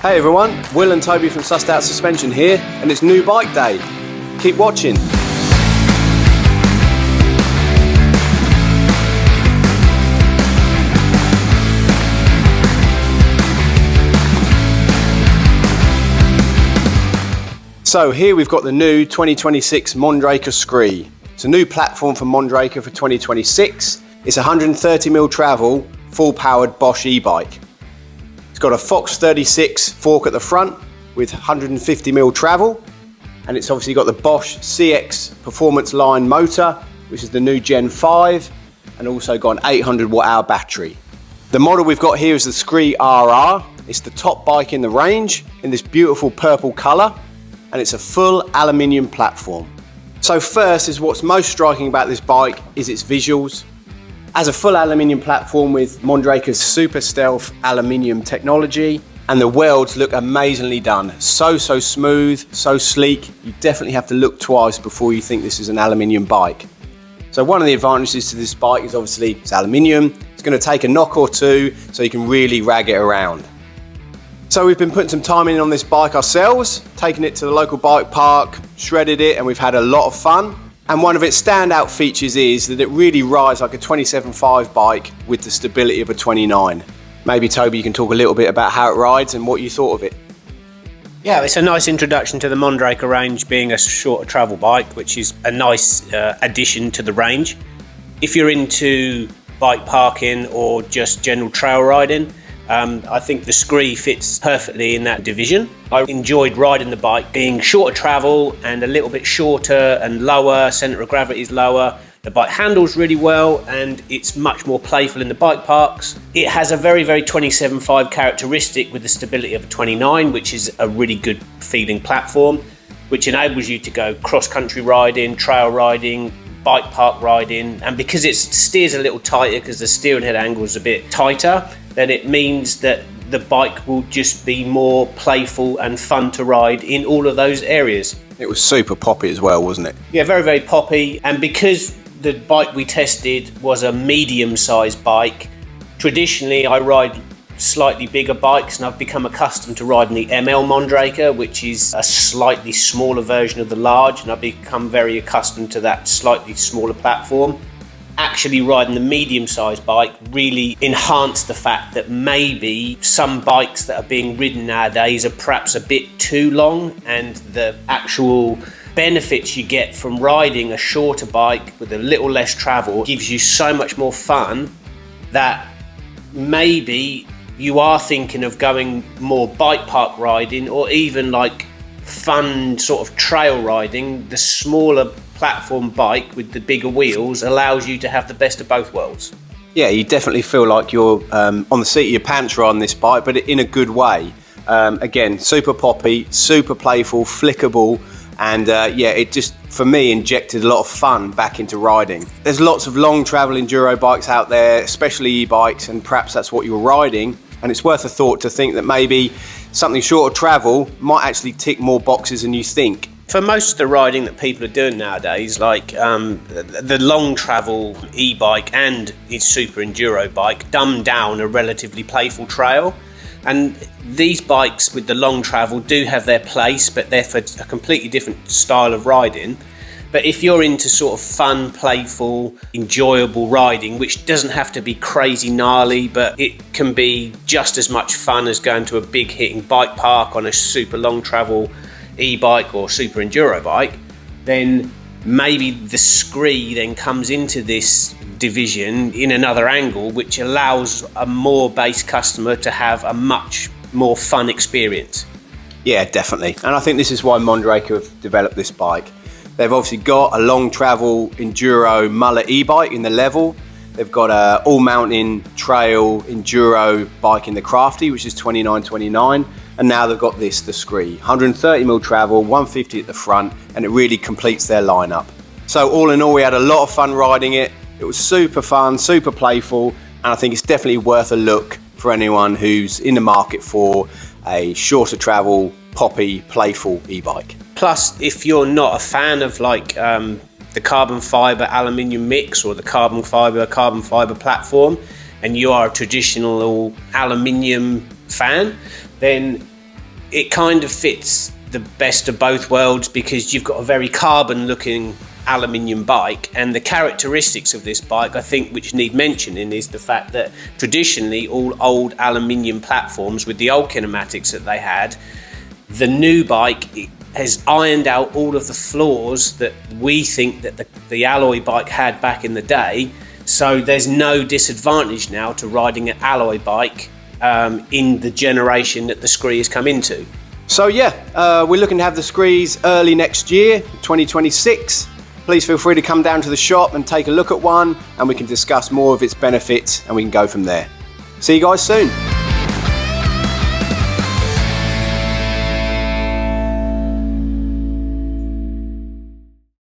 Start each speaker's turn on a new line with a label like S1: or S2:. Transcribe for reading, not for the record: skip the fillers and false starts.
S1: Hey everyone, Will and Toby from Sussed Out Suspension here, and it's new bike day. Keep watching. So here we've got the new 2026 Mondraker SCREE. It's a new platform for Mondraker for 2026. It's 130mm travel, full powered Bosch e-bike. It's got a Fox 36 fork at the front with 150mm travel, and it's obviously got the Bosch CX performance line motor, which is the new Gen5, and also got an 800 watt hour battery. The model we've got here is the SCREE RR. It's the top bike in the range in this beautiful purple colour, and it's a full aluminium platform. So first is what's most striking about this bike is its visuals. As a full aluminium platform with Mondraker's super stealth aluminium technology, and the welds look amazingly done. So smooth, so sleek. You definitely have to look twice before you think this is an aluminium bike. So one of the advantages to this bike is obviously it's aluminium. It's going to take a knock or two so you can really rag it around. So we've been putting some time in on this bike ourselves, taking it to the local bike park, shredded it, and we've had a lot of fun. And one of its standout features is that it really rides like a 27.5 bike with the stability of a 29. Maybe Toby, you can talk a little bit about how it rides and what you thought of it.
S2: Yeah, it's a nice introduction to the Mondraker range, being a shorter travel bike, which is a nice addition to the range. If you're into bike parking or just general trail riding, I think the SCREE fits perfectly in that division. I enjoyed riding the bike, being shorter travel and a little bit shorter and lower, centre of gravity is lower. The bike handles really well and it's much more playful in the bike parks. It has a very 27.5 characteristic with the stability of a 29, which is a really good feeling platform, which enables you to go cross-country riding, trail riding, bike park riding, and because it steers a little tighter because the steering head angle is a bit tighter, then it means that the bike will just be more playful and fun to ride in all of those areas.
S1: It was super poppy as well, wasn't it?
S2: Yeah, very poppy, and because the bike we tested was a medium-sized bike, traditionally I ride slightly bigger bikes, and I've become accustomed to riding the ML Mondraker, which is a slightly smaller version of the large, and I've become very accustomed to that slightly smaller platform. Actually riding the medium-sized bike really enhanced the fact that maybe some bikes that are being ridden nowadays are perhaps a bit too long, and the actual benefits you get from riding a shorter bike with a little less travel gives you so much more fun that maybe you are thinking of going more bike park riding or even like fun sort of trail riding. The smaller platform bike with the bigger wheels allows you to have the best of both worlds.
S1: Yeah, you definitely feel like you're on the seat of your pants riding this bike, but in a good way. Again, super poppy, super playful, flickable, and yeah, it just, for me, injected a lot of fun back into riding. There's lots of long travel enduro bikes out there, especially e-bikes, and perhaps that's what you're riding, and it's worth a thought to think that maybe something shorter travel might actually tick more boxes than you think.
S2: For most of the riding that people are doing nowadays, like the long travel e-bike and its super enduro bike, dumb down a relatively playful trail. And these bikes with the long travel do have their place, but they're for a completely different style of riding. But if you're into sort of fun, playful, enjoyable riding, which doesn't have to be crazy gnarly, but it can be just as much fun as going to a big hitting bike park on a super long travel e-bike or super enduro bike, then maybe the SCREE then comes into this division in another angle, which allows a more base customer to have a much more fun experience.
S1: Yeah, definitely. And I think this is why Mondraker have developed this bike. They've obviously got a long travel enduro mullet e-bike in the level. They've got a all mountain trail enduro bike in the Crafty, which is 29.29. And now they've got this, the SCREE. 130mm travel, 150 at the front, and it really completes their lineup. So all in all, we had a lot of fun riding it. It was super fun, super playful, and I think it's definitely worth a look for anyone who's in the market for a shorter travel, poppy, playful e-bike.
S2: Plus, if you're not a fan of like the carbon fibre aluminium mix or the carbon fibre platform, and you are a traditional aluminium fan, then it kind of fits the best of both worlds, because you've got a very carbon looking aluminium bike, and the characteristics of this bike, I think, which need mentioning, is the fact that traditionally all old aluminium platforms with the old kinematics that they had, the new bike has ironed out all of the flaws that we think that the alloy bike had back in the day. So there's no disadvantage now to riding an alloy bike in the generation that the SCREE has come into.
S1: So yeah, we're looking to have the SCREEs early next year, 2026. Please feel free to come down to the shop and take a look at one, and we can discuss more of its benefits, and we can go from there. See you guys soon.